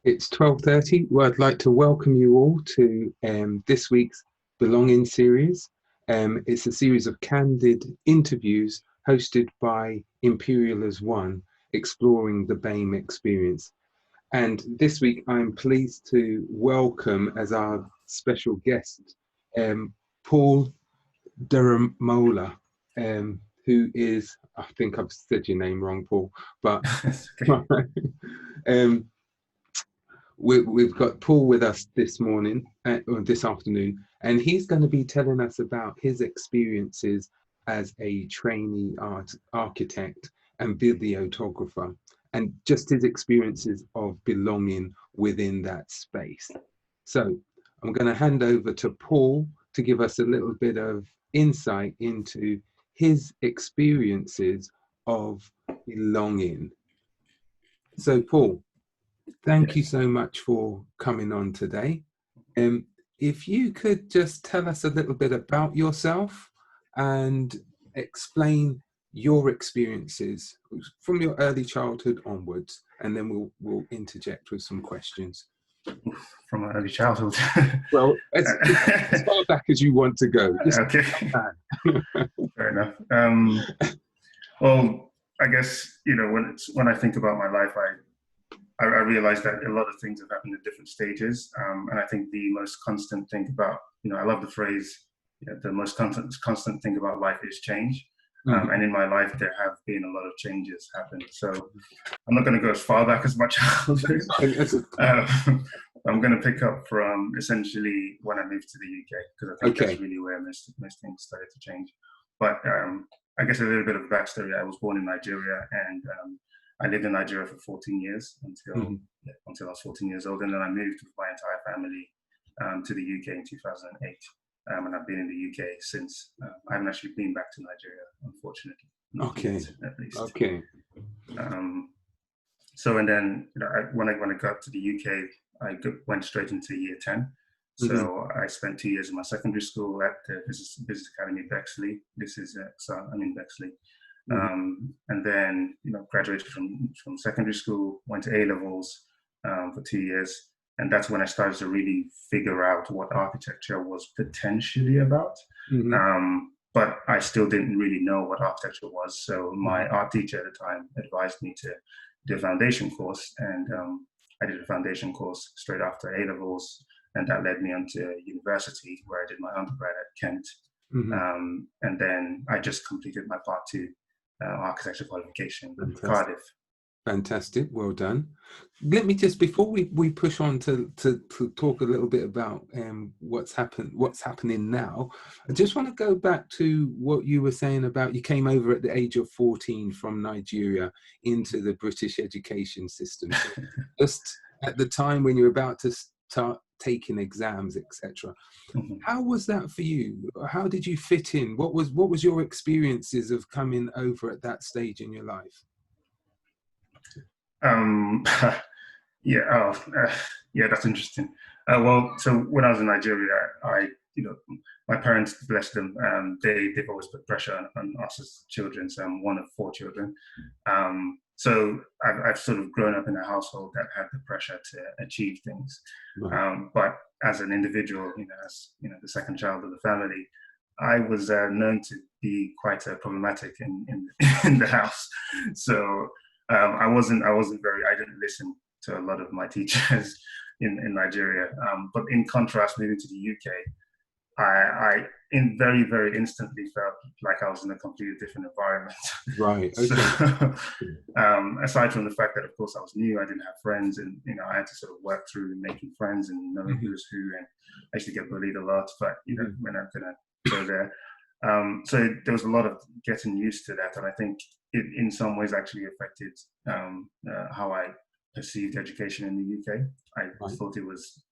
It's 12:30. Well, I'd like to welcome you all to this week's Belonging series. It's a series of candid interviews hosted by Imperial as One, exploring the BAME experience. And this week, I'm pleased to welcome as our special guest, Paul Daramola, who is, I think I've said your name wrong, Paul, but um, we've got Paul with us this morning, or this afternoon, and he's going to be telling us about his experiences as a trainee architect and videographer, and just his experiences of belonging within that space. So I'm going to hand over to Paul to give us a little bit of insight into his experiences of belonging. So Paul, thank you so much for coming on today. If you could just tell us a little bit about yourself and explain your experiences from your early childhood onwards, and then we'll interject with some questions. From my early childhood. Well, as far back as you want to go. Okay. Fair enough. Well, I guess, when I think about my life, I realize that a lot of things have happened at different stages. And I think the most constant thing about, I love the phrase, the most constant thing about life is change. And in my life, there have been a lot of changes happen. So I'm not going to go as far back as my childhood. I'm going to pick up from essentially when I moved to the UK, because I think that's really where most things started to change. But I guess a little bit of backstory. I was born in Nigeria, and I lived in Nigeria for 14 years until I was 14 years old. And then I moved with my entire family to the UK in 2008. And I've been in the UK since. I haven't actually been back to Nigeria, unfortunately. At least. Okay. So, and then when I got to the UK, I went straight into year 10. So I spent 2 years in my secondary school at the Business Academy Bexley. I'm in Bexley. And then, graduated from secondary school, went to A-levels for 2 years. And that's when I started to really figure out what architecture was potentially about. But I still didn't really know what architecture was. So my art teacher at the time advised me to do a foundation course. And I did a foundation course straight after A-levels. And that led me on to university, where I did my undergrad at Kent. And then I just completed my Part 2 architecture qualification in Cardiff. Fantastic, well done. Let me just, before we push on to talk a little bit about what's happening now, I just want to go back to what you were saying about you came over at the age of 14 from Nigeria into the British education system. Just at the time when you're about to start taking exams, etc. How was that for you? How did you fit in? What was your experiences of coming over at that stage in your life? That's interesting. Well, so when I was in Nigeria, my parents, bless them, they've always put pressure on us as children. So I'm one of 4 children. So I've sort of grown up in a household that had the pressure to achieve things. But as an individual, as the second child of the family, I was known to be quite problematic in the house. So I didn't listen to a lot of my teachers in Nigeria. But in contrast, moving to the UK, I very, very instantly felt like I was in a completely different environment. Right. Okay. So, aside from the fact that, of course, I was new, I didn't have friends, and I had to sort of work through making friends and knowing who's who, and I used to get bullied a lot. But we're not gonna go there. So there was a lot of getting used to that, and I think it in some ways actually affected how I perceived education in the UK. I thought it was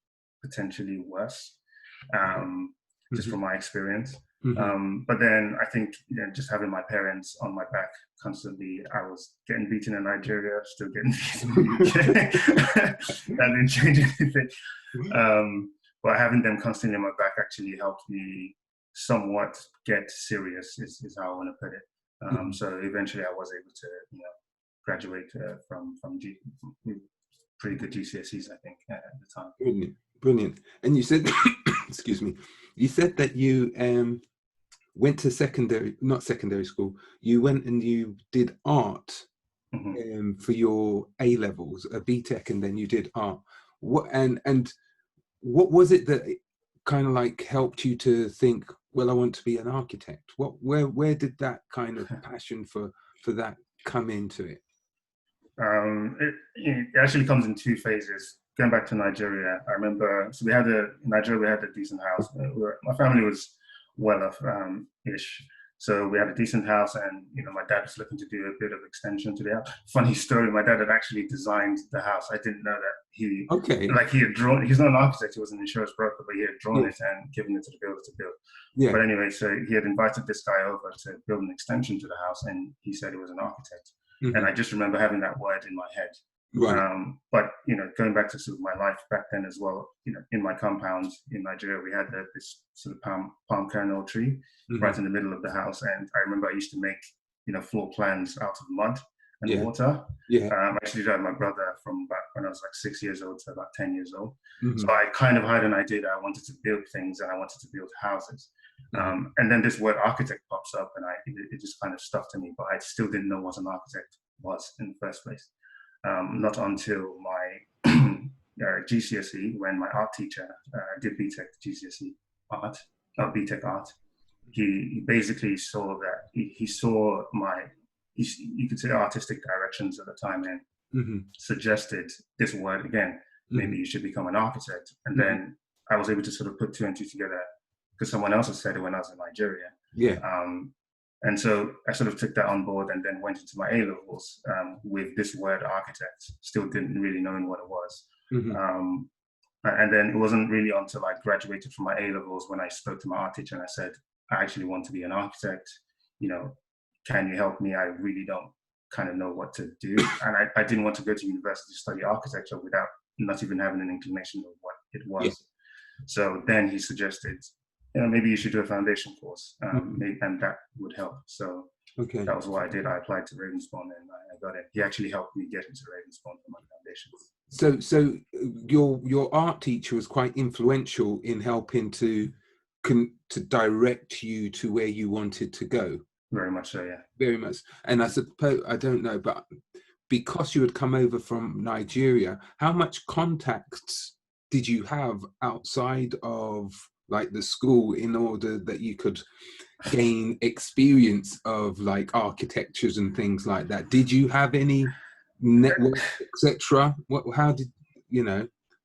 potentially worse, just from my experience. But then I think just having my parents on my back constantly, I was getting beaten in Nigeria, still getting beaten in the UK. That didn't change anything. But having them constantly on my back actually helped me somewhat get serious, is how I want to put it. So eventually I was able to graduate from pretty good GCSEs, I think, at the time. Brilliant, brilliant. And you said, excuse me, you said that you went to not secondary school. You went and you did art for your A levels, a BTEC, and then you did art. What what was it that kind of like helped you to think, well, I want to be an architect? Where did that kind of passion for that come into it? It actually comes in two phases. Going back to Nigeria, I remember, so in Nigeria we had a decent house. My family was well off ish. So we had a decent house, and my dad was looking to do a bit of extension to the house. Funny story, my dad had actually designed the house. I didn't know that he had drawn. He's not an architect; he was an insurance broker, but he had drawn it and given it to the builder to build. Yeah. But anyway, so he had invited this guy over to build an extension to the house, and he said he was an architect. And I just remember having that word in my head. Right. But going back to sort of my life back then as well, in my compound in Nigeria, we had this sort of palm kernel tree right in the middle of the house, and I remember I used to make floor plans out of mud and water. Yeah. I actually did that with my brother from back when I was like 6 years old to about 10 years old. So I kind of had an idea that I wanted to build things and I wanted to build houses. And then this word architect pops up, and it just kind of stuck to me, but I still didn't know what an architect was in the first place. Not until my GCSE, when my art teacher did BTEC GCSE art, not BTEC art. He basically saw that he saw you could say artistic directions at the time, and suggested this word again. Maybe you should become an architect. And then I was able to sort of put two and two together because someone else had said it when I was in Nigeria. Yeah. And so I sort of took that on board, and then went into my A levels with this word architect, still didn't really know what it was. And then it wasn't really until I graduated from my A levels when I spoke to my art teacher and I said, I actually want to be an architect. Can you help me? I really don't kind of know what to do. And I didn't want to go to university to study architecture without not even having an inclination of what it was. Yeah. So then he suggested, maybe you should do a foundation course, and that would help. So that was what I did. I applied to Ravensbourne and I got it. He actually helped me get into Ravensbourne for my foundation. So your art teacher was quite influential in helping to direct you to where you wanted to go. Very much so, yeah. Very much. And I suppose, I don't know, but because you had come over from Nigeria, how much contacts did you have outside of like the school in order that you could gain experience of like architectures and things like that? Did you have any network, etc.? How did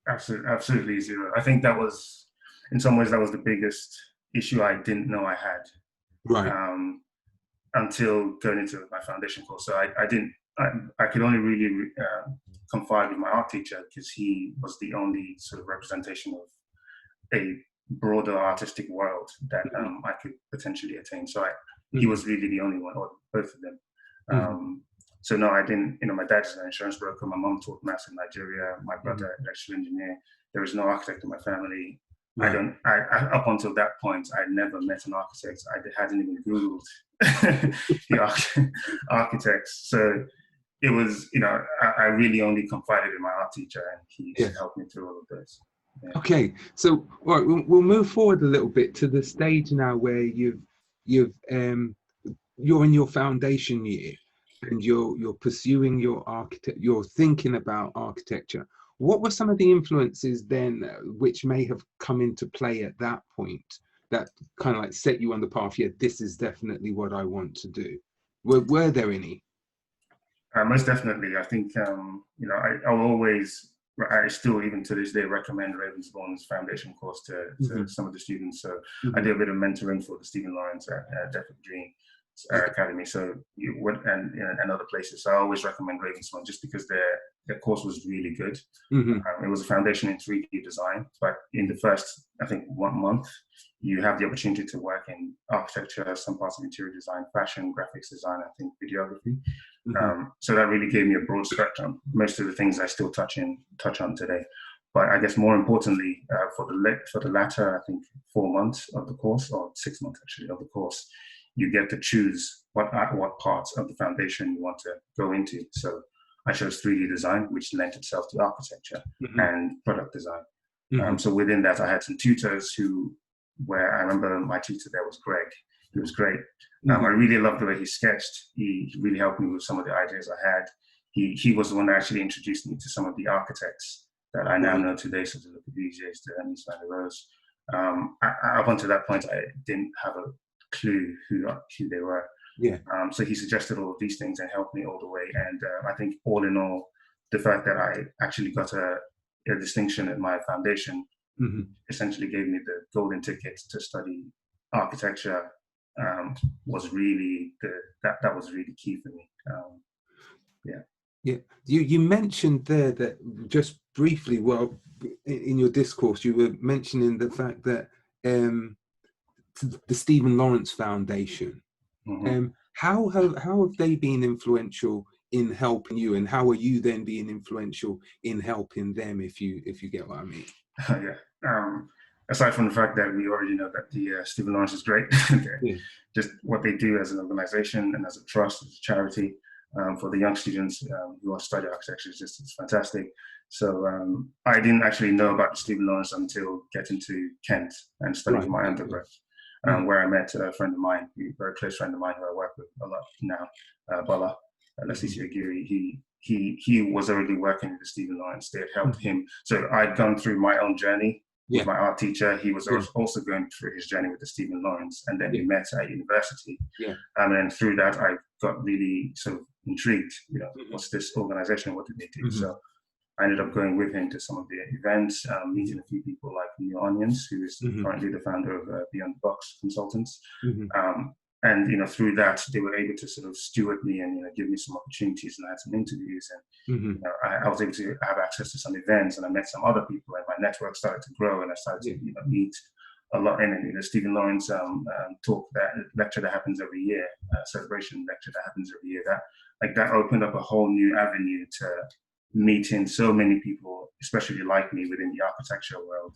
Absolutely zero. I think that was, in some ways, that was the biggest issue I didn't know I had. Right. Until going into my foundation course. So I could only really confide with my art teacher because he was the only sort of representation of a broader artistic world that I could potentially attain. So he was really the only one, or both of them. So no, I didn't, my dad is an insurance broker. My mom taught maths in Nigeria. My brother, electrical engineer. There was no architect in my family. Right. Up until that point, I never met an architect. I hadn't even Googled the architects. So it was, I really only confided in my art teacher, and he helped me through all of this. Yeah. Okay, so all right, we'll move forward a little bit to the stage now where you're in your foundation year, and you're pursuing you're thinking about architecture. What were some of the influences then which may have come into play at that point that kind of like set you on the path? Yeah, this is definitely what I want to do. Were there any? Most definitely. I think, I still, even to this day, recommend Ravensbourne's foundation course to some of the students. So I do a bit of mentoring for the Stephen Lawrence at Deaf Dream Academy, so and other places. So I always recommend Ravensbourne just because their course was really good. It was a foundation in 3D design, but in the first, I think, 1 month, you have the opportunity to work in architecture, some parts of interior design, fashion, graphics design, I think videography. So that really gave me a broad spectrum. Most of the things I still touch on today. But I guess more importantly, for the latter, I think 4 months of the course, or 6 months actually of the course, you get to choose what parts of the foundation you want to go into. So I chose 3D design, which lent itself to architecture and product design. So within that, I had some tutors where I remember my tutor there was Greg. He was great. I really loved the way he sketched. He really helped me with some of the ideas I had. He was the one that actually introduced me to some of the architects that I now know today, such as the DJs, the Emmys, Van der Roos. Up until that point, I didn't have a clue who they were. Yeah. So he suggested all of these things and helped me all the way. And I think all in all, the fact that I actually got a distinction at my foundation essentially gave me the golden ticket to study architecture. Was really that was really key for me. Yeah. You mentioned there that just briefly, well, in your discourse, you were mentioning the fact that the Stephen Lawrence Foundation. How have they been influential in helping you, and how are you then being influential in helping them? If you get what I mean. Aside from the fact that we already know that the Stephen Lawrence is great, just what they do as an organization and as a trust, as a charity for the young students who want to study architecture it's fantastic. So I didn't actually know about the Stephen Lawrence until getting to Kent and studying my undergrad, where I met a friend of mine, a very close friend of mine who I work with a lot now, Bola, Lasisi Agiri. He was already working with the Stephen Lawrence. They had helped him. So I'd gone through my own journey with my art teacher. He was also going through his journey with the Stephen Lawrence, and then we met at university. And then through that, I got really sort of intrigued. What's this organization? What did they do? So I ended up going with him to some of the events, meeting a few people like Neil Onions, who is currently the founder of Beyond the Box Consultants. And through that, they were able to sort of steward me and give me some opportunities, and I had some interviews, and I was able to have access to some events, and I met some other people, and my network started to grow, and I started to meet a lot. And the Stephen Lawrence lecture that happens every year, celebration lecture that happens every year, that opened up a whole new avenue to meeting so many people, especially like me within the architecture world,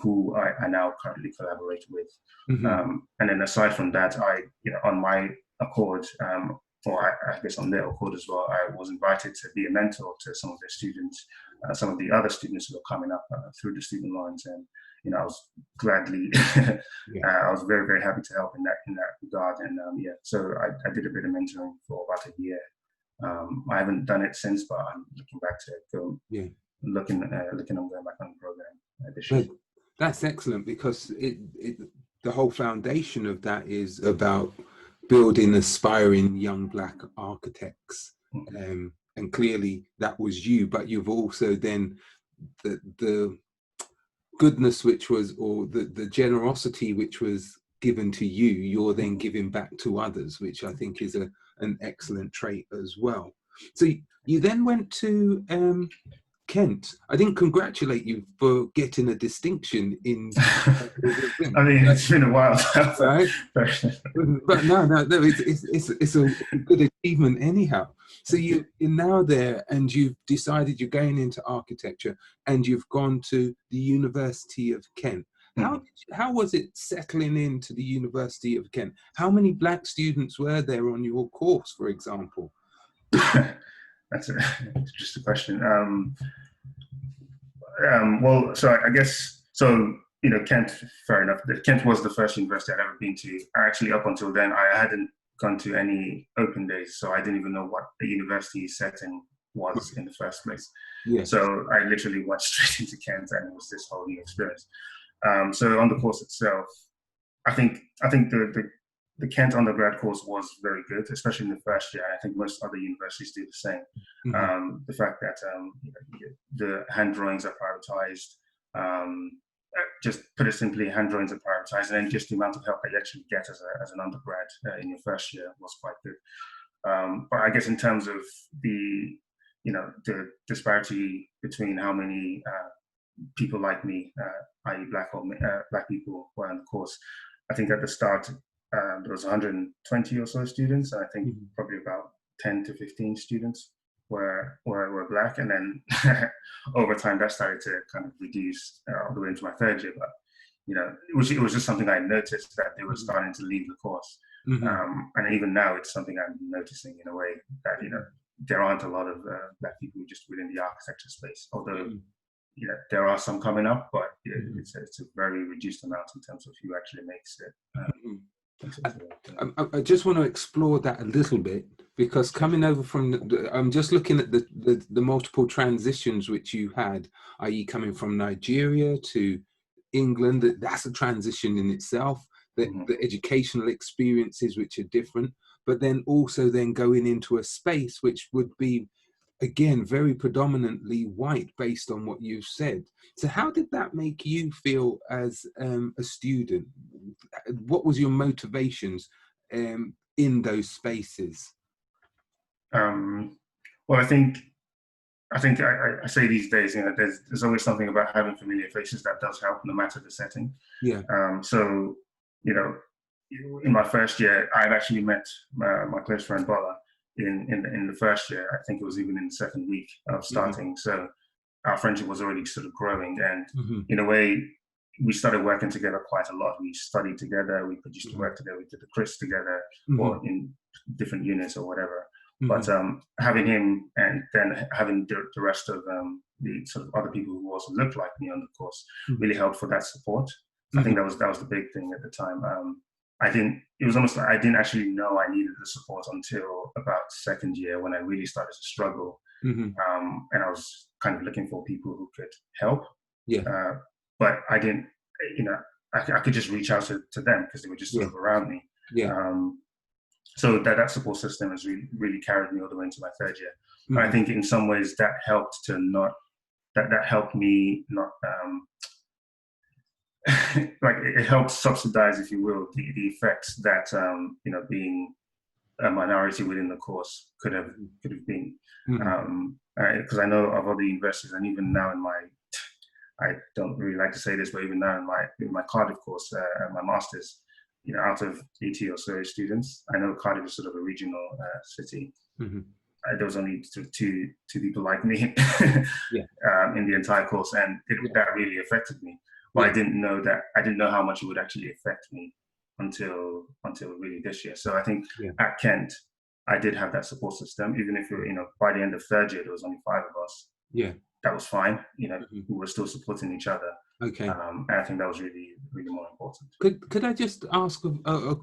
who I now currently collaborate with. And then aside from that, I, on my accord, or I guess on their accord as well, I was invited to be a mentor to some of their students, some of the other students who are coming up through the Stephen Lawrence. And I was gladly, I was very, very happy to help in that regard. And so I did a bit of mentoring for about a year. I haven't done it since, but I'm looking back to go. Looking on going back on the program this year. That's excellent, because the whole foundation of that is about building aspiring young Black architects, and clearly that was you. But you've also then the goodness which was, or the generosity which was given to you, you're then giving back to others, which I think is an excellent trait as well. So you then went to Kent. I didn't congratulate you for getting a distinction in. I mean, it's been a while, right? But no, it's a good achievement anyhow. So you're now there, and you've decided you're going into architecture, and you've gone to the University of Kent. How was it settling into the University of Kent? How many Black students were there on your course, for example? That's just a question. Well, so I guess, so, Kent, fair enough. Kent was the first university I'd ever been to. Actually, up until then, I hadn't gone to any open days, so I didn't even know what a university setting was in the first place. So I literally went straight into Kent, and it was this whole new experience. So on the course itself, I think the Kent undergrad course was very good, especially in the first year. I think most other universities do the same. The fact that the hand drawings are prioritized, just put it simply, hand drawings are prioritized, and then just the amount of help that you actually get as an undergrad in your first year was quite good. But I guess in terms of the disparity between how many people like me, i.e. Black people, were on the course, I think at the start there was 120 or so students, and I think probably about 10 to 15 students were Black, and then over time that started to kind of reduce all the way into my third year. But it was just something I noticed, that they were starting to leave the course, and even now it's something I'm noticing in a way that there aren't a lot of Black people just within the architecture space, although there are some coming up, but it's a very reduced amount in terms of who actually makes it. I just want to explore that a little bit, because coming over from, I'm just looking at the multiple transitions which you had, i.e. coming from Nigeria to England, that's a transition in itself, the educational experiences which are different, but then also then going into a space which would be, again, very predominantly white based on what you've said. So how did that make you feel as a student? What was your motivations in those spaces? Well, I think I say these days, there's always something about having familiar faces that does help, no matter the setting. Yeah. So, in my first year, I had actually met my close friend Bola in the first year. I think it was even in the second week of starting. So our friendship was already sort of growing, and in a way, we started working together quite a lot. We studied together, we produced the work together, we did the quiz together, or in different units or whatever. But having him and then having the rest of the sort of other people who also looked like me on the course really helped for that support. I think that was the big thing at the time. It was almost like I didn't actually know I needed the support until about second year, when I really started to struggle. And I was kind of looking for people who could help. But I didn't, I could just reach out to them because they were just sort of around me. So that support system has really carried me all the way into my third year. But I think in some ways that helped that helped me not, like it helped subsidize, if you will, the effects that, being a minority within the course could have been. Because I know of other universities, and even now I don't really like to say this, but even now in my Cardiff course, my master's, out of 80 or so students, I know Cardiff is sort of a regional city. There was only two people like me in the entire course, and that really affected me. But I didn't know how much it would actually affect me until really this year. So I think at Kent, I did have that support system, even if by the end of third year there was only 5 of us. That was fine. We were still supporting each other. And I think that was really, really more important. Could I just ask a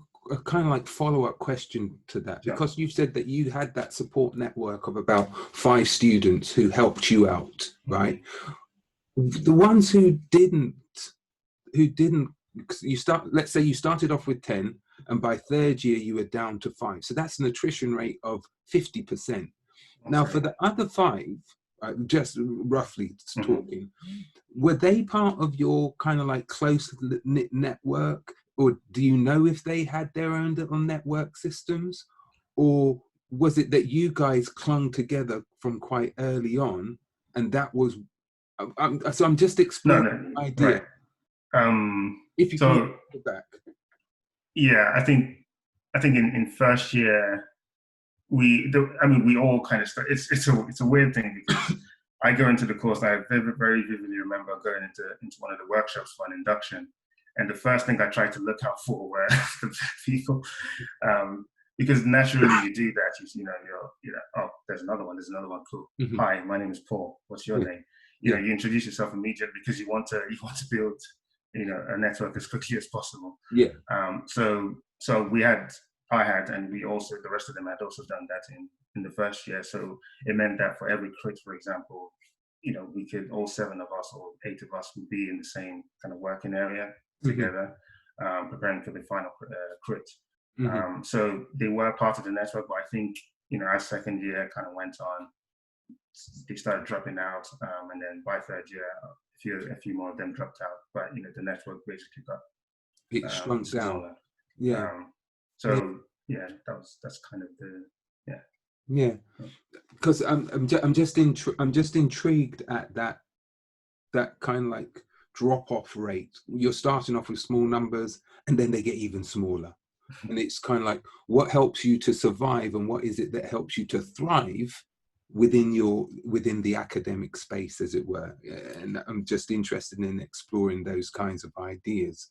kind of like follow-up question to that? Because you said that you had that support network of about 5 students who helped you out, right? The ones who didn't, let's say you started off with 10, and by third year you were down to 5. So that's an attrition rate of 50%. Now, for the other 5, just roughly talking, were they part of your kind of like close-knit network, or do you know if they had their own little network systems, or was it that you guys clung together from quite early on, and that was? So I'm just exploring the idea. Right. If you can go back. Yeah, I think in first year we all kind of start. It's a weird thing, because I go into the course, I very vividly remember going into one of the workshops for an induction, and the first thing I tried to look out for were the people, because naturally you do that. Oh, there's another one, cool. Hi, my name is Paul. What's your name? You introduce yourself immediately because you want to build a network as quickly as possible. So I had, and the rest of them had also done that in the first year. So it meant that for every crit, for example, we could, all 7 of us or 8 of us would be in the same kind of working area together, preparing for the final crit. So they were part of the network, but I think, as second year kind of went on, they started dropping out, and then by third year, a few more of them dropped out. But the network basically got shrunk down. That's kind of the because I'm just intrigued at that kind of like drop-off rate. You're starting off with small numbers, and then they get even smaller, and it's kind of like, what helps you to survive, and what is it that helps you to thrive within the academic space, as it were? And I'm just interested in exploring those kinds of ideas.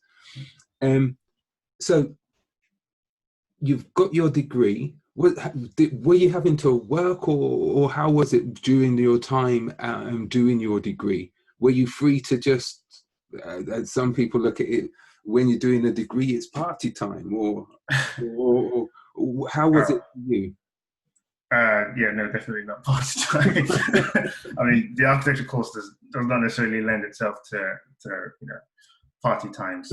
So you've got your degree. Were you having to work, or how was it during your time doing your degree? Were you free to just, as some people look at it, when you're doing a degree, it's party time, or how was it for you? Yeah, no, definitely not party time. I mean, the architecture course does not necessarily lend itself to party times.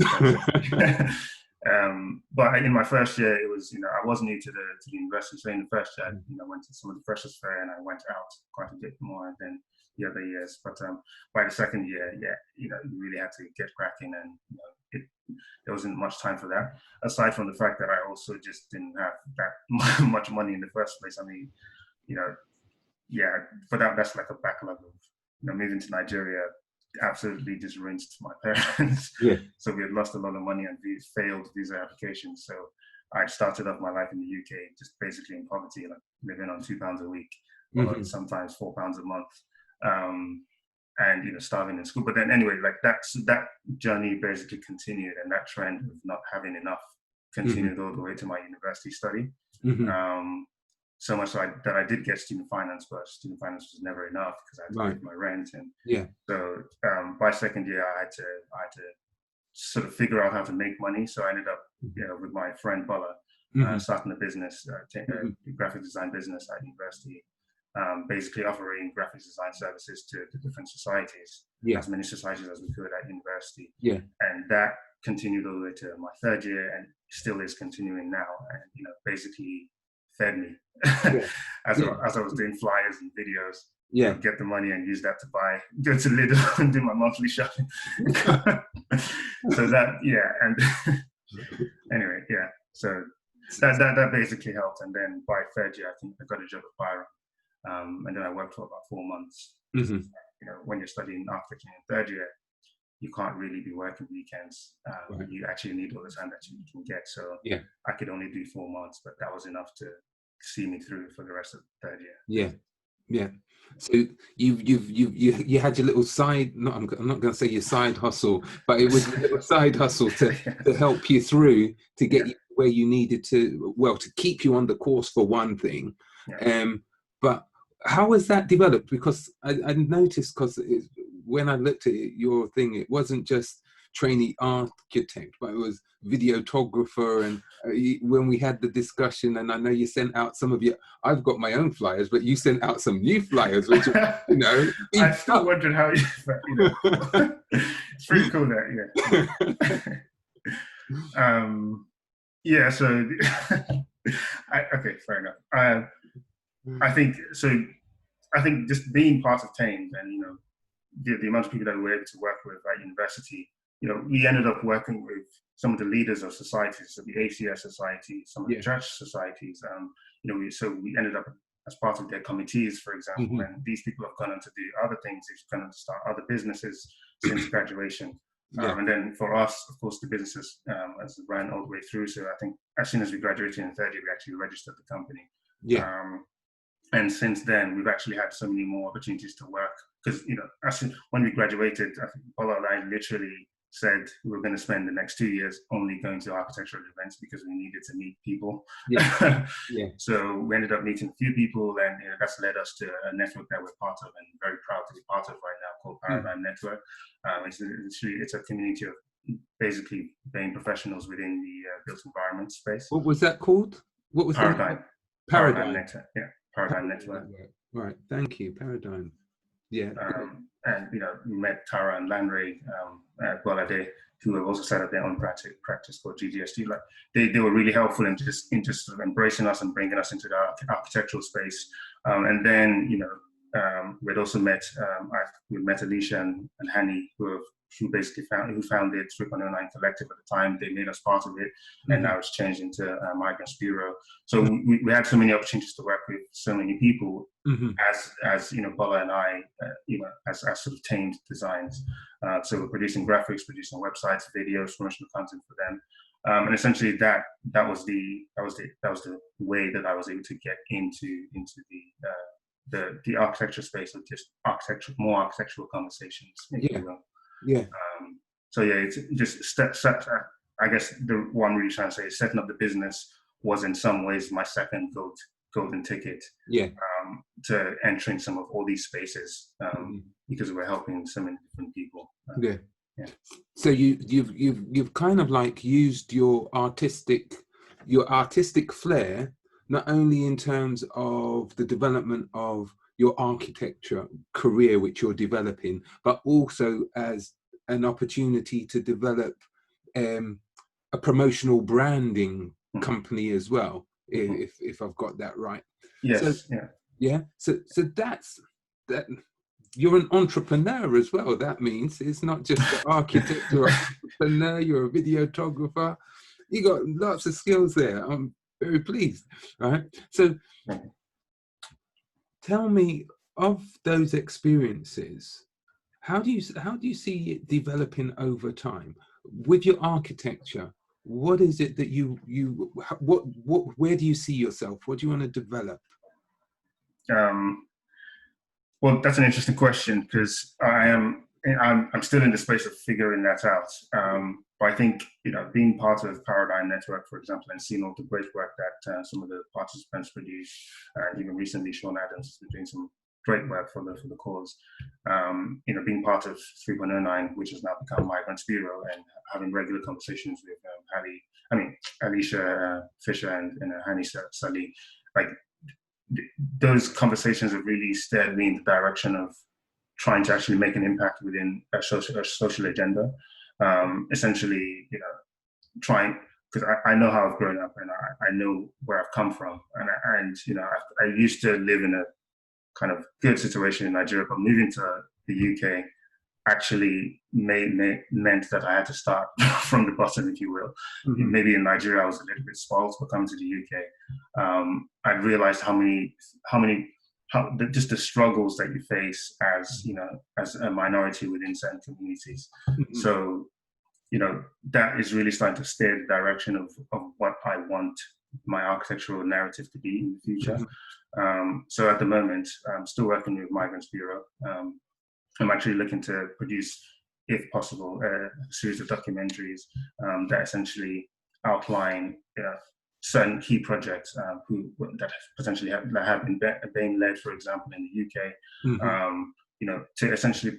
But in my first year, it was, I was new to the university. So in the first year, I went to some of the freshers fair and I went out quite a bit more than the other years. But by the second year, yeah, you really had to get cracking, and there wasn't much time for that. Aside from the fact that I also just didn't have that much money in the first place. I mean, yeah, for that's like a backlog of, moving to Nigeria absolutely just rinsed my parents. Yeah. So we had lost a lot of money on these failed visa applications. So I started off my life in the UK just basically in poverty, like living on £2 a week, or sometimes £4 a month, and starving in school. But then anyway, like that journey basically continued, and that trend of not having enough continued all the way to my university study. So much so that I did get student finance, but student finance was never enough because I had to pay for my rent. And so by second year, I had to sort of figure out how to make money. So I ended up, with my friend Bola, starting a business, a graphic design business at university, basically offering graphic design services to different societies, as many societies as we could at university. And that continued all the way to my third year, and still is continuing now. And basically fed me as I was doing flyers and videos. Get the money and use that to go to Lidl and do my monthly shopping. So that, and anyway, so that basically helped. And then by third year, I think I got a job at Byron, and then I worked for about 4 months. When you're studying architecture in third year, you can't really be working weekends. You actually need all the time that you can get. So I could only do 4 months, but that was enough to see me through for the rest of the third year. Yeah. So you had your little side. I'm not going to say your side hustle, but it was a little side hustle to help you through to get you where you needed to. Well, to keep you on the course for one thing. But how has that developed? Because I noticed, because when I looked at your thing, it wasn't just trainee architect, but it was videographer. And when we had the discussion, and I know you sent out some of your, I've got my own flyers, but you sent out some new flyers, which I still wondered how it's pretty cool that so okay, fair enough. I think just being part of TAMED, and the amount of people that we were able to work with at university, we ended up working with some of the leaders of societies, so the ACS society, some of the church societies. So we ended up as part of their committees, for example, and these people have gone on to do other things. They've gone on to start other businesses since graduation. And then for us, of course, the businesses as ran all the way through. So I think as soon as we graduated in third year, we actually registered the company. And since then, we've actually had so many more opportunities to work. Because, when we graduated, I think Paula and I literally said we were going to spend the next 2 years only going to architectural events because we needed to meet people. So we ended up meeting a few people, and that's led us to a network that we're part of and very proud to be part of right now, called Paradigm Network. It's a community of basically BAME professionals within the built environment space. What was that called? What was Paradigm? Paradigm Network. Paradigm Network. Right. Thank you. Paradigm. And we met Tara and Landry at Bolade, who have also set up their own practice called GGSG. Like they were really helpful in just sort of embracing us and bringing us into the architectural space. And then we'd also met Alicia and Hani, who basically founded 3.09 Collective at the time. They made us part of it, and now it's changed into Migrants Bureau. So we had so many opportunities to work with so many people, as Bola and I, as sort of TAMED designs. So we're producing graphics, producing websites, videos, promotional content for them, and essentially that was the way that I was able to get into the architecture space, of just more architectural conversations, if you will. So it's just I guess the one really trying to say is setting up the business was in some ways my second golden ticket to entering some of all these spaces, because we're helping so many different people. Yeah. So you've kind of like used your artistic flair, not only in terms of the development of your architecture career, which you're developing, but also as an opportunity to develop a promotional branding company as well, if I've got that right. Yes. So that's that. You're an entrepreneur as well. That means it's not just an architect, you're an entrepreneur, you're a videographer. You got lots of skills there. I'm very pleased. Right. So tell me, of those experiences, how do you see it developing over time with your architecture? What is it that where do you see yourself? What do you want to develop? Well, that's an interesting question, because I'm still in the space of figuring that out. But I think, being part of Paradigm Network, for example, and seeing all the great work that some of the participants produce, and even recently Sean Adams has been doing some great work for the cause. Being part of 3.09, which has now become Migrant Bureau, and having regular conversations with Alicia Fisher and Hani Sali, like, those conversations have really steered me in the direction of trying to actually make an impact within a social agenda. Essentially, trying, because I know how I've grown up, and I know where I've come from, and I used to live in a kind of good situation in Nigeria, but moving to the UK actually meant that I had to start from the bottom, if you will. Maybe in Nigeria I was a little bit spoiled, but coming to the UK, I realized how just the struggles that you face as a minority within certain communities. So, that is really starting to steer the direction of what I want my architectural narrative to be in the future. So at the moment, I'm still working with Migrants Bureau. I'm actually looking to produce, if possible, a series of documentaries that essentially outline certain key projects that potentially have been BAME led, for example, in the UK. To essentially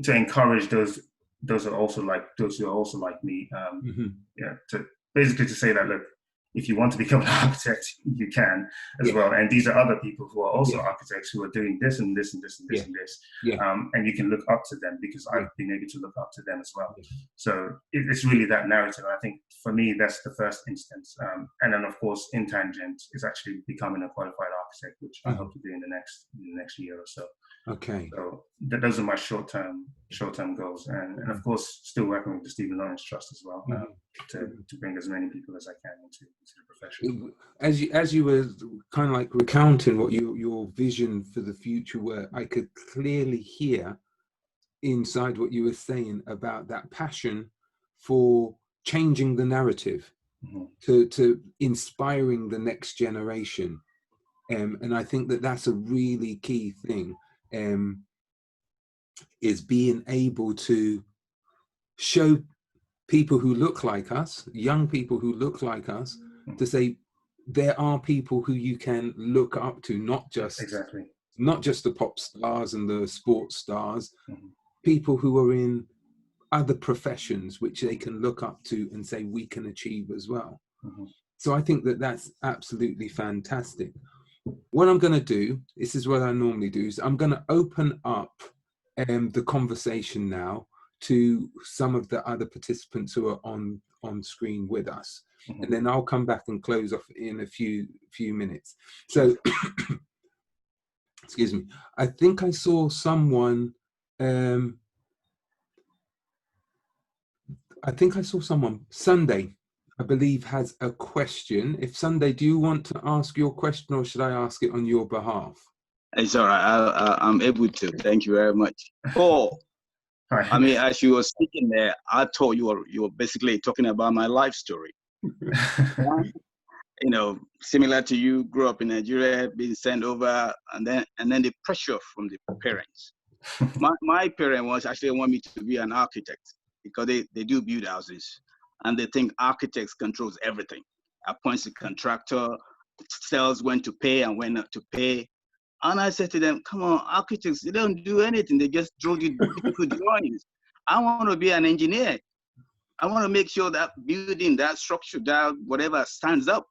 to encourage those who are also like me. To basically to say that, look, if you want to become an architect, you can as well. And these are other people who are also architects who are doing this and this and this and this and this. And you can look up to them, because I've been able to look up to them as well. So it's really that narrative. I think for me, that's the first instance. And then, of course, in tangent is actually becoming a qualified architect, which I hope to do in the next year or so. Okay. So those are my short-term goals, and of course still working with the Stephen Lawrence Trust as well, to bring as many people as I can into the profession. As you were kind of like recounting what your vision for the future were, I could clearly hear inside what you were saying about that passion for changing the narrative, to inspiring the next generation, and I think that that's a really key thing. Is being able to show people who look like us, young people who look like us, to say there are people who you can look up to, not just the pop stars and the sports stars, people who are in other professions which they can look up to and say we can achieve as well. So I think that that's absolutely fantastic. What I'm going to do, this is what I normally do, is I'm going to open up the conversation now to some of the other participants who are on screen with us, and then I'll come back and close off in a few minutes. So, excuse me. I think I saw someone. Sunday, I believe, has a question. If Sunday, do you want to ask your question, or should I ask it on your behalf? It's all right. I'm able to. Thank you very much. Oh, I mean, as you were speaking there, I thought you were basically talking about my life story. Similar to you, grew up in Nigeria, being sent over, and then the pressure from the parents. My parents actually want me to be an architect, because they do build houses, and they think architects controls everything. Appoints the contractor, tells when to pay and when not to pay. And I said to them, come on, architects, they don't do anything. They just draw you beautiful drawings. I want to be an engineer. I want to make sure that building, that structure, that whatever stands up,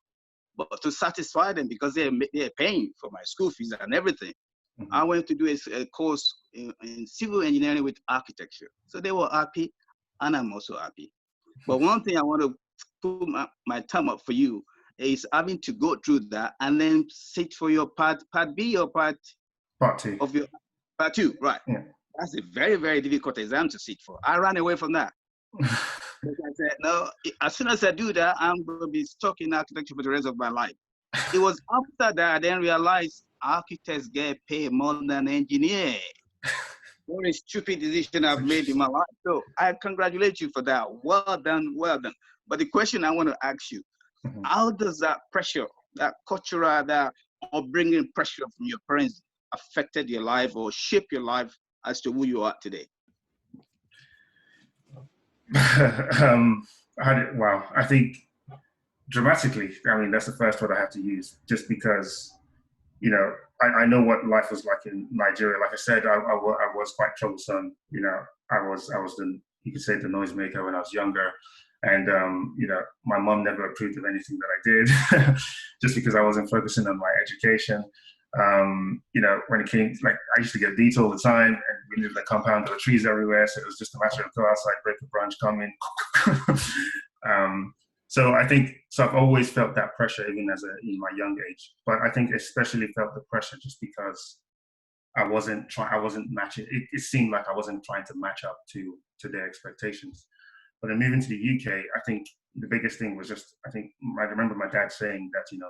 but to satisfy them because they're paying for my school fees and everything. Mm-hmm. I went to do a course in civil engineering with architecture. So they were happy, and I'm also happy. But one thing I want to put my thumb up for you is having to go through that and then sit for your part B or part two of your part two, right? Yeah. That's a very, very difficult exam to sit for. I ran away from that. I said, no, as soon as I do that, I'm going to be stuck in architecture for the rest of my life. It was after that I then realized architects get paid more than engineers. Very stupid decision I've made in my life. So I congratulate you for that. Well done, well done. But the question I want to ask you, how does that pressure, that cultural, that upbringing pressure from your parents affected your life or shape your life as to who you are today? Wow, I think dramatically. I mean, that's the first word I have to use, just because, you know, I know what life was like in Nigeria. Like I said, I was quite troublesome. You know, I was the, you could say, the noisemaker when I was younger. And, you know, my mom never approved of anything that I did just because I wasn't focusing on my education. You know, when it came, like, I used to get beat all the time, and we lived in a compound, there were trees everywhere. So it was just a matter of go outside, break a branch, come in. So I think, so I've always felt that pressure even in my young age, but I think especially felt the pressure just because I wasn't matching. It seemed like I wasn't trying to match up to their expectations. But then moving to the UK, I think the biggest thing was just, I remember my dad saying that, you know,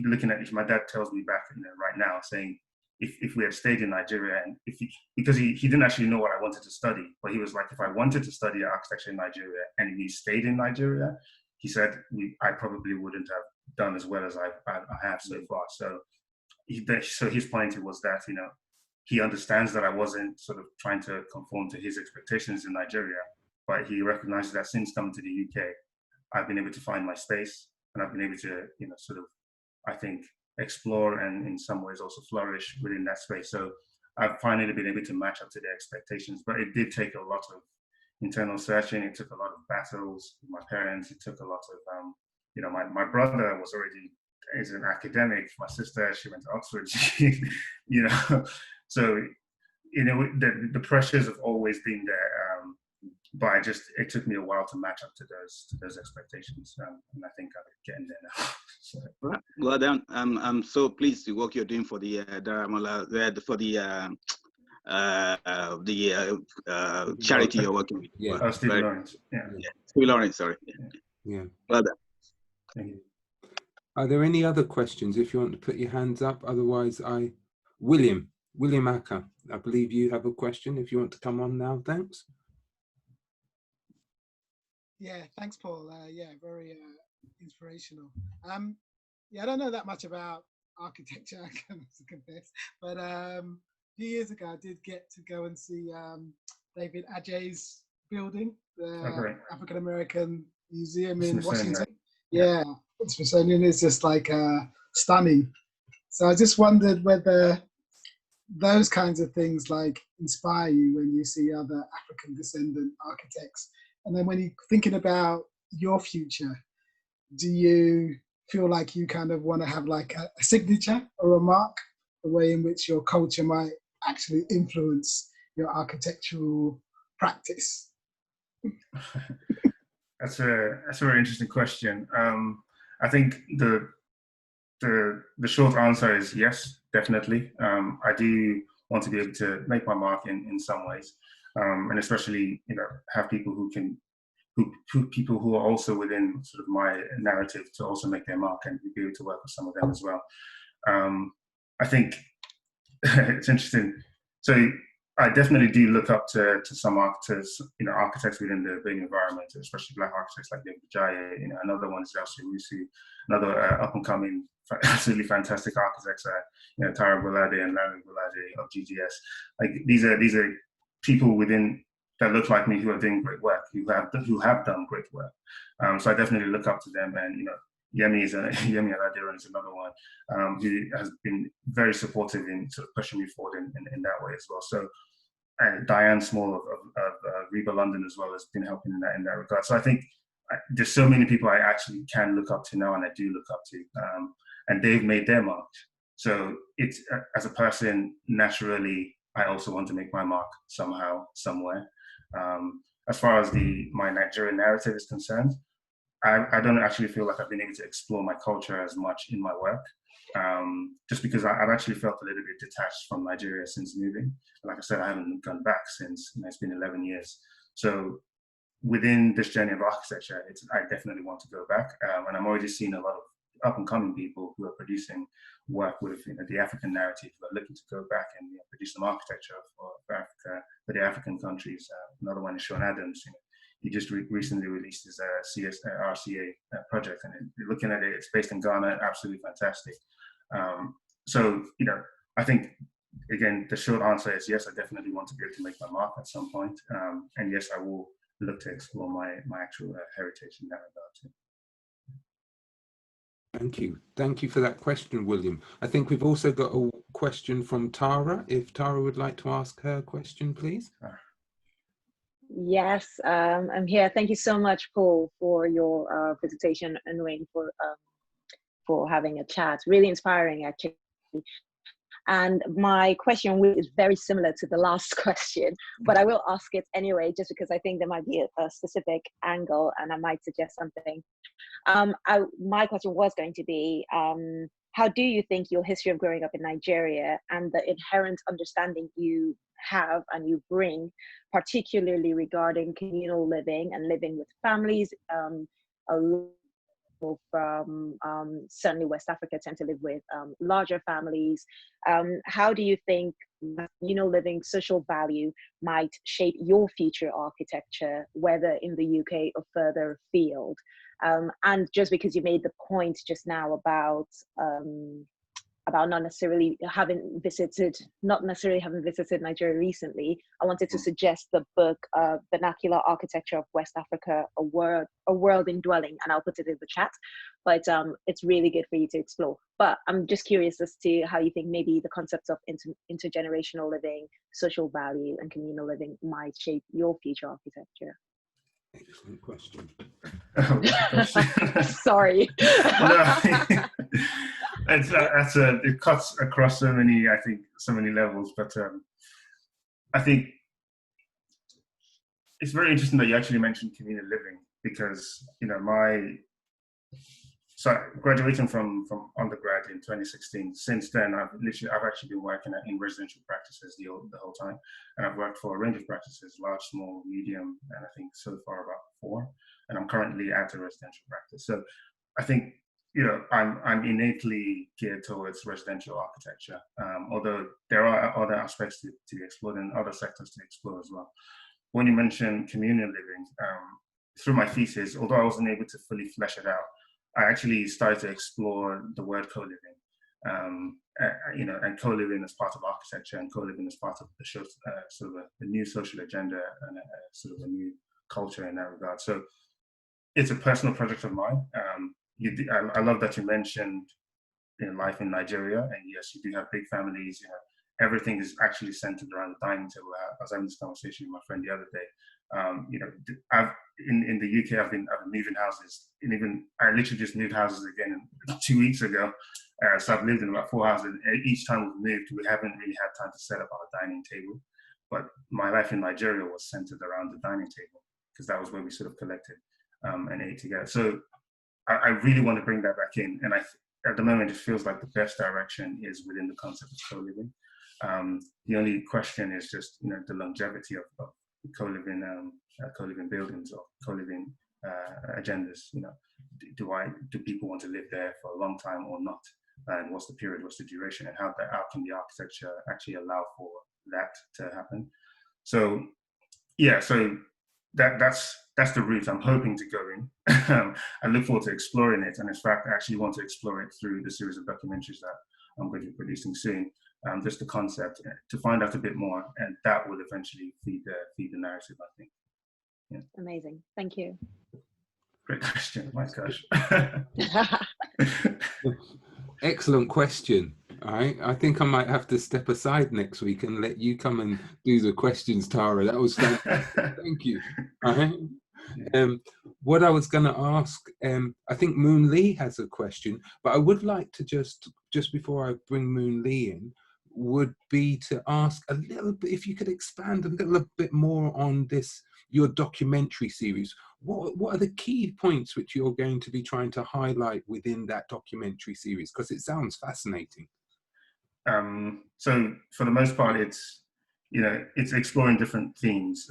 looking at it, my dad tells me back, you know, right now, saying if we had stayed in Nigeria, and because he didn't actually know what I wanted to study, but he was like, if I wanted to study architecture in Nigeria and we stayed in Nigeria, he said I probably wouldn't have done as well as I have so far. So his point was that, you know, he understands that I wasn't sort of trying to conform to his expectations in Nigeria, but he recognizes that since coming to the UK, I've been able to find my space, and I've been able to, you know, sort of, I think, explore and in some ways also flourish within that space. So I've finally been able to match up to their expectations, but it did take a lot of internal searching. It took a lot of battles with my parents. It took a lot of, you know, my brother is an academic. My sister, she went to Oxford, you know, so, you know, the pressures have always been there. But it took me a while to match up to those expectations, and I think I'm getting there now. So. Well done. I'm so pleased with what you're doing for the Daramola, for the charity you're working with. Yeah. Oh, Stephen Lawrence. Yeah. Stephen Lawrence. Sorry. Yeah. Well done. Thank you. Are there any other questions? If you want to put your hands up, otherwise William Acker, I believe you have a question. If you want to come on now, thanks. Yeah, thanks, Paul. Yeah, very inspirational. Yeah, I don't know that much about architecture, I can confess, but a few years ago, I did get to go and see David Adjaye's building, the African American Museum in Washington. Yeah, Smithsonian is just like stunning. So I just wondered whether those kinds of things like inspire you when you see other African descendant architects. And then when you're thinking about your future, do you feel like you kind of want to have like a signature or a mark, the way in which your culture might actually influence your architectural practice? That's a very interesting question. I think the short answer is yes, definitely. I do want to be able to make my mark in some ways. And especially, you know, have people people who are also within sort of my narrative to also make their mark and be able to work with some of them as well. I think it's interesting. So I definitely do look up to some architects, you know, architects within the BAME environment, especially Black architects like David Adjaye. You know, another one is Elsie Rusu, another up and coming, absolutely fantastic architects, you know, Tara Bulade and Larry Bulade of GGS. Like these are people within that look like me, who are doing great work, who have done great work. So I definitely look up to them. And Yemi Yemi Aladira is another one who has been very supportive in sort of pushing me forward in that way as well. So Diane Small of Reba London as well has been helping in that regard. So I think there's so many people I actually can look up to now, and I do look up to, and they've made their mark. So it's as a person, naturally, I also want to make my mark somehow, somewhere. As far as my Nigerian narrative is concerned, I don't actually feel like I've been able to explore my culture as much in my work, just because I've actually felt a little bit detached from Nigeria since moving. Like I said, I haven't gone back since, it's been 11 years. So within this journey of architecture, I definitely want to go back. And I'm already seeing a lot of up and coming people who are producing work with the African narrative, who are looking to go back and produce some architecture for Africa, for the African countries. Another one is Sean Adams. He just recently released his RCA project, and looking at it, it's based in Ghana, absolutely fantastic. So, I think, again, the short answer is yes, I definitely want to be able to make my mark at some point. And yes, I will look to explore my actual heritage in that regard too. Thank you. Thank you for that question, William. I think we've also got a question from Tara. If Tara would like to ask her question, please. Yes, I'm here. Thank you so much, Paul, for your presentation, and Wayne for having a chat. Really inspiring, actually. And my question is very similar to the last question, but I will ask it anyway, just because I think there might be a specific angle, and I might suggest something. My question was going to be, how do you think your history of growing up in Nigeria and the inherent understanding you have and you bring, particularly regarding communal living and living with families, from certainly West Africa tend to live with larger families. How do you think living social value might shape your future architecture, whether in the UK or further afield? And just because you made the point just now about not necessarily having visited Nigeria recently, I wanted to suggest the book Vernacular Architecture of West Africa, a world in dwelling, and I'll put it in the chat. But it's really good for you to explore. But I'm just curious as to how you think maybe the concepts of intergenerational living, social value, and communal living might shape your future architecture. Excellent question. Sorry. No. It cuts across so many levels, but I think it's very interesting that you actually mentioned communal living, because graduating from undergrad in 2016, since then I've actually been working in residential practices the whole time, and I've worked for a range of practices, large, small, medium, and I think so far about 4, and I'm currently at a residential practice. So I think I'm innately geared towards residential architecture, although there are other aspects to explore and other sectors to explore as well. When you mentioned communal living, through my thesis, although I wasn't able to fully flesh it out, I actually started to explore the word co-living, and co-living as part of architecture, and co-living as part of the sort of a new social agenda and sort of a new culture in that regard. So it's a personal project of mine. I love that you mentioned life in Nigeria, and yes, you do have big families. Everything is actually centered around the dining table. I was having this conversation with my friend the other day. I've in the UK, I've been moving houses, and I literally just moved houses again 2 weeks ago. So I've lived in about 4 houses. Each time we've moved, we haven't really had time to set up our dining table. But my life in Nigeria was centered around the dining table, because that was where we sort of collected and ate together. So I really want to bring that back in, and at the moment it feels like the best direction is within the concept of co-living. The only question is just the longevity of co-living buildings or co-living agendas. Do people want to live there for a long time or not? And what's the period? What's the duration? And how can the architecture actually allow for that to happen? So yeah, so that's the route I'm hoping to go in. I look forward to exploring it, and in fact, I actually want to explore it through the series of documentaries that I'm going to be producing soon. just the concept, to find out a bit more, and that will eventually feed the narrative, I think. Yeah. Amazing. Thank you. Great question. My gosh. Excellent question. I think I might have to step aside next week and let you come and do the questions, Tara. That was fantastic. Thank you. What I was going to ask, I think Moon Lee has a question, but I would like to just before I bring Moon Lee in, would be to ask a little bit, if you could expand a little bit more on this, your documentary series. What are the key points which you're going to be trying to highlight within that documentary series? Because it sounds fascinating. So for the most part, it's exploring different themes.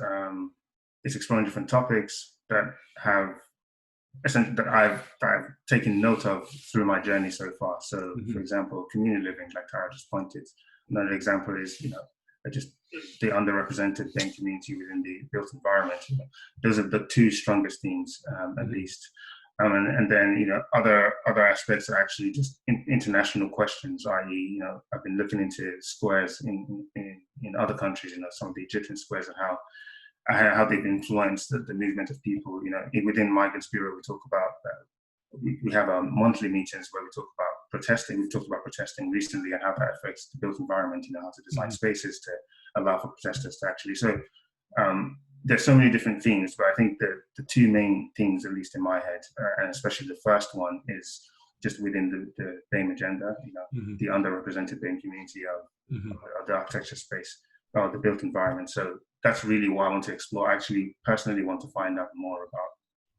It's exploring different topics that I've taken note of through my journey so far. So, for example, community living, like Tara just pointed. Another example is, just the underrepresented BAME community within the built environment. Those are the two strongest themes, at least. And then, other aspects are actually just international questions, i.e., I've been looking into squares in other countries, some of the Egyptian squares, and how they've influenced the movement of people. Within Migrants Bureau, we talk about, we have monthly meetings where we talk about protesting. We've talked about protesting recently and how that affects the built environment, how to design spaces to allow for protesters to actually. So there's so many different themes, but I think the two main themes, at least in my head, and especially the first one, is just within the BAME agenda, the underrepresented BAME community of the architecture space, or the built environment. So that's really what I want to explore. I actually personally want to find out more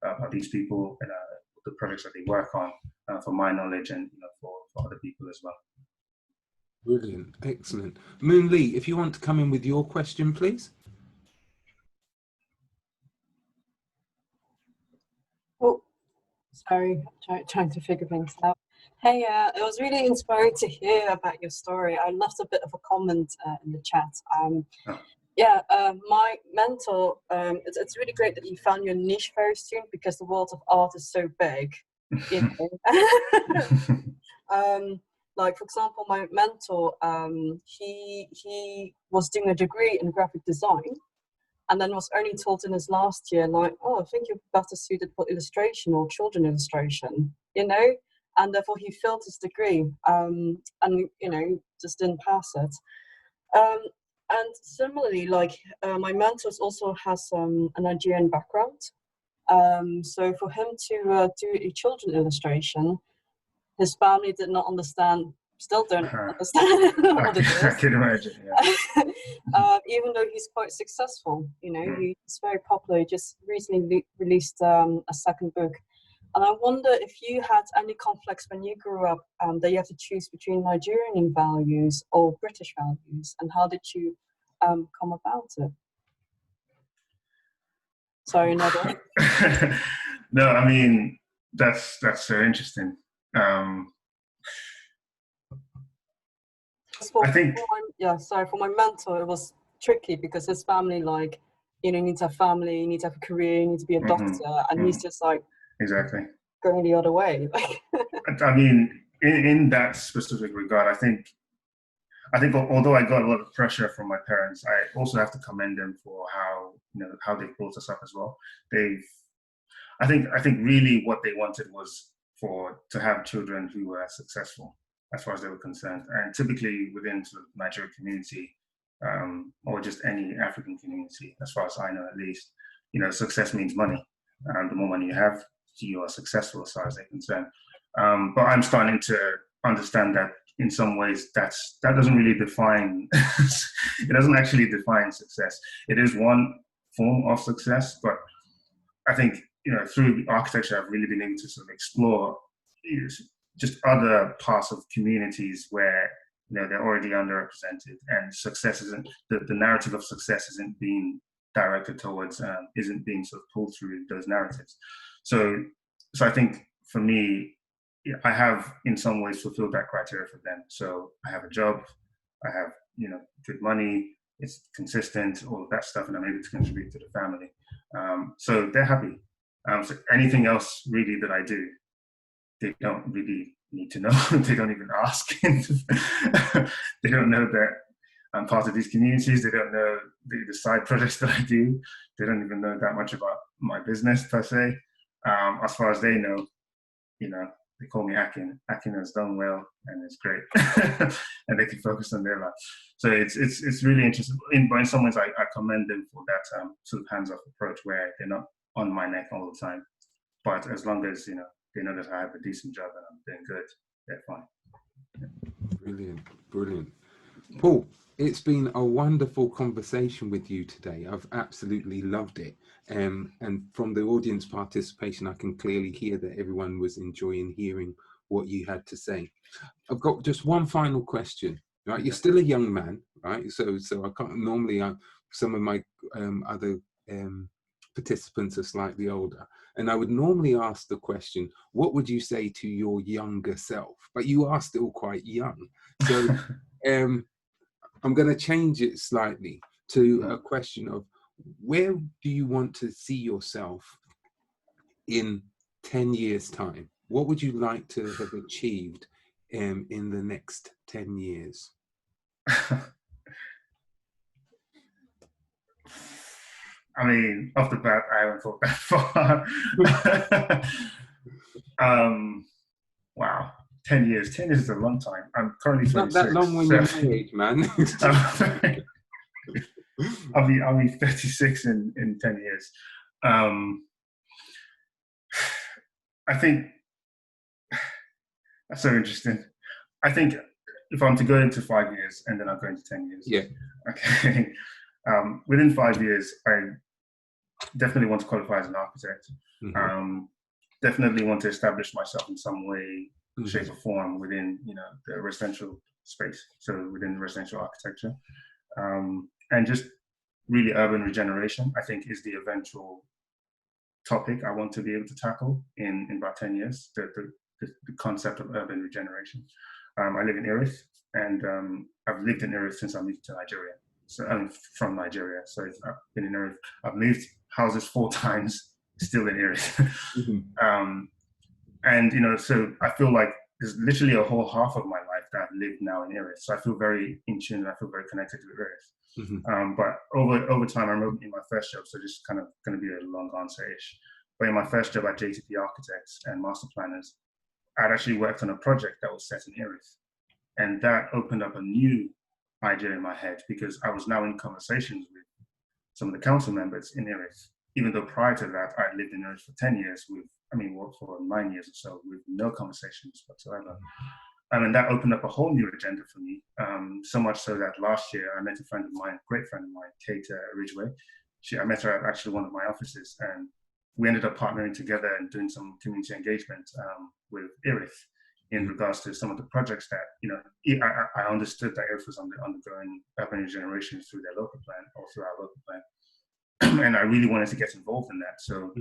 about these people and the projects that they work on, for my knowledge and for other people as well. Brilliant, excellent. Moon Lee, if you want to come in with your question, please. Oh, sorry, trying to figure things out. Hey, it was really inspiring to hear about your story. I left a bit of a comment in the chat. Yeah, my mentor, it's really great that you found your niche very soon, because the world of art is so big. Like, for example, my mentor, he was doing a degree in graphic design, and then was only told in his last year, like, oh, I think you're better suited for illustration or children illustration, and therefore he failed his degree, and just didn't pass it. And similarly, like, my mentor also has a Nigerian background. So for him to do a children illustration, his family did not understand, still don't understand what it is. I can imagine, yeah. Even though he's quite successful, he's very popular. He just recently released a second book. And I wonder if you had any conflicts when you grew up, that you have to choose between Nigerian values or British values, and how did you come about it? Sorry, another. No, I mean, that's so interesting. I think, for my mentor, it was tricky because his family, like, you need to have family, you need to have a career, you need to be a doctor, and he's just like exactly going the other way. I mean, in that specific regard, I think although I got a lot of pressure from my parents, I also have to commend them for how they've brought us up as well. I think really what they wanted was to have children who were successful as far as they were concerned. And typically within the Nigerian community, or just any African community, as far as I know at least, success means money. The more money you have, you are successful as far as they're concerned. But I'm starting to understand that in some ways that doesn't really define, it doesn't actually define success. It is one form of success, but I think, through architecture, I've really been able to sort of explore just other parts of communities where they're already underrepresented, and success isn't, the narrative of success isn't being directed towards, isn't being sort of pulled through those narratives. So I think for me, I have in some ways fulfilled that criteria for them. So I have a job, I have good money, it's consistent, all of that stuff, and I'm able to contribute to the family. So they're happy. So anything else really that I do, they don't really need to know. They don't even ask. They don't know that I'm part of these communities. They don't know the side projects that I do. They don't even know that much about my business per se. As far as they know, you know, they call me Akin. Akin has done well and it's great, and they can focus on their life. So it's really interesting. But in some ways, I commend them for that sort of hands-off approach where they're not on my neck all the time. But as long as they know that I have a decent job and I'm doing good, they're fine. Brilliant, brilliant. Paul, it's been a wonderful conversation with you today. I've absolutely loved it. And from the audience participation, I can clearly hear that everyone was enjoying hearing what you had to say. I've got just one final question, right? You're still a young man, right? So I can't normally, some of my other participants are slightly older. And I would normally ask the question, what would you say to your younger self? But you are still quite young. So I'm going to change it slightly to a question of, where do you want to see yourself in 10 years' time? What would you like to have achieved in the next 10 years? I mean, off the bat, I haven't thought that far. Wow, 10 years. 10 years is a long time. I'm currently 26. Not that long when you're my age, man. I'll be 36 in 10 years. I think that's so interesting. I think if I'm to go into 5 years and then I'll go into 10 years. Yeah. Okay. Within 5 years, I definitely want to qualify as an architect. Mm-hmm. Definitely want to establish myself in some way, mm-hmm. shape or form within, the residential space. So within residential architecture, and just really urban regeneration, I think, is the eventual topic I want to be able to tackle in about 10 years. The concept of urban regeneration. I live in Erith, and I've lived in Erith since I moved to Nigeria. So I'm from Nigeria, so I've been in Erith. I've moved houses 4 times, still in Erith. Mm-hmm. And so I feel like there's literally a whole half of my life that I've lived now in Erith. So I feel very in tune, and I feel very connected to Erith. Mm-hmm. But over time, I remember in my first job, so just kind of going to be a long answer-ish. But in my first job at JTP Architects and Master Planners, I'd actually worked on a project that was set in Erith. And that opened up a new idea in my head, because I was now in conversations with some of the council members in Erith, even though prior to that, I'd lived in Erith for 10 years worked for 9 years or so with no conversations whatsoever. And that opened up a whole new agenda for me, so much so that last year I met a friend of mine, a great friend of mine, Kate Ridgway. I met her at actually one of my offices, and we ended up partnering together and doing some community engagement with Erith in regards to some of the projects that, I understood that Erith was undergoing urban regeneration through their local plan or through our local plan. And I really wanted to get involved in that. So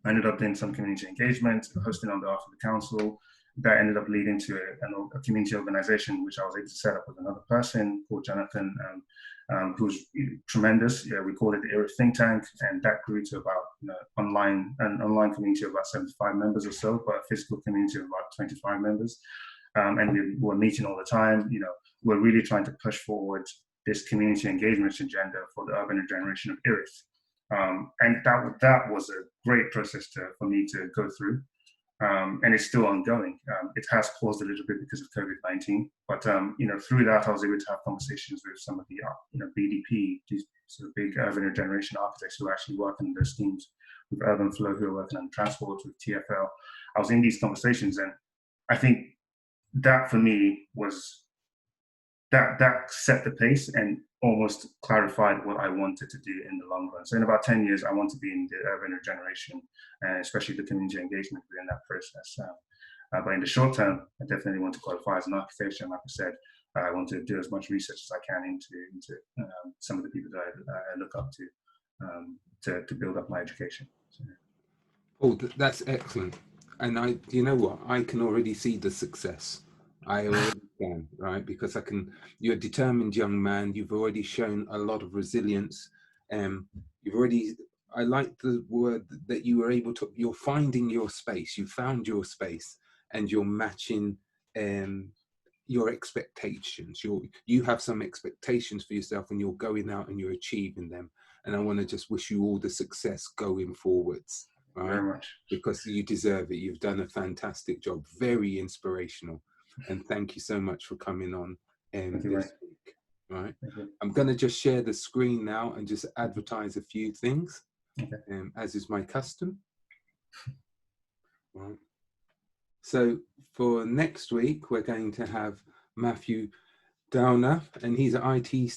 I ended up doing some community engagement, hosting on behalf of the council. That ended up leading to a community organization, which I was able to set up with another person called Jonathan, who's tremendous. Yeah, we called it the Erith Think Tank, and that grew to about an online community of about 75 members or so, but a physical community of about 25 members. And we were meeting all the time. We're really trying to push forward this community engagement agenda for the urban regeneration of Erith. And that was a great process for me to go through. And it's still ongoing. It has paused a little bit because of COVID-19, but through that I was able to have conversations with some of the BDP, these sort of big urban regeneration architects who are actually working on those schemes, with Urban Flow, who are working on transport, with TFL. I was in these conversations, and I think that for me was that set the pace and almost clarified what I wanted to do in the long run. So in about 10 years, I want to be in the urban regeneration, and especially the community engagement within that process. But in the short term, I definitely want to qualify as an architect. And like I said, I want to do as much research as I can into some of the people that I look up to build up my education. So. Oh, that's excellent. And you know what? I can already see the success. I already can, right? Because you're a determined young man. You've already shown a lot of resilience. I like the word that you were able to, you're finding your space. You found your space, and you're matching your expectations. You have some expectations for yourself, and you're going out and you're achieving them. And I want to just wish you all the success going forwards. Right? Very much. Because you deserve it. You've done a fantastic job. Very inspirational. And thank you so much for coming on this week. Right? I'm going to just share the screen now and just advertise a few things, as is my custom. Right. So for next week, we're going to have Matthew Downer, and he's an IT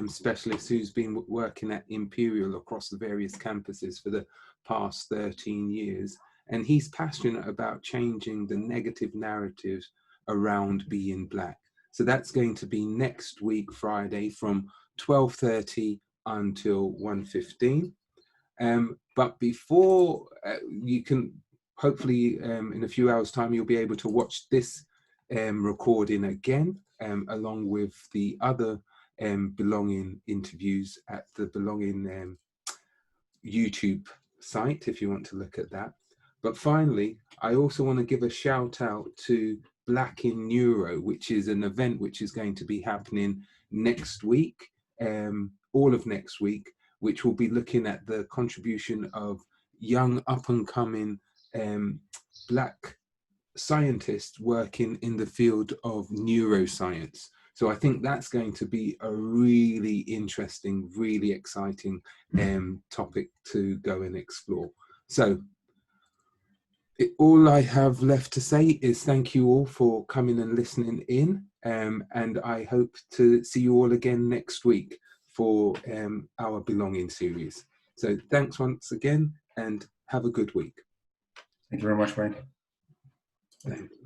specialist who's been working at Imperial across the various campuses for the past 13 years. And he's passionate about changing the negative narratives around being Black. So that's going to be next week, Friday, from 12:30 until 1:15. But before you can, hopefully in a few hours' time, you'll be able to watch this recording again, along with the other Belonging interviews at the Belonging YouTube site, if you want to look at that. But finally, I also want to give a shout out to Black in Neuro, which is an event which is going to be happening next week, all of next week, which will be looking at the contribution of young up-and-coming Black scientists working in the field of neuroscience. So I think that's going to be a really interesting, really exciting topic to go and explore. So all I have left to say is thank you all for coming and listening in, and I hope to see you all again next week for our Belonging series. So thanks once again, and have a good week. Thank you very much, Wayne. Thank you.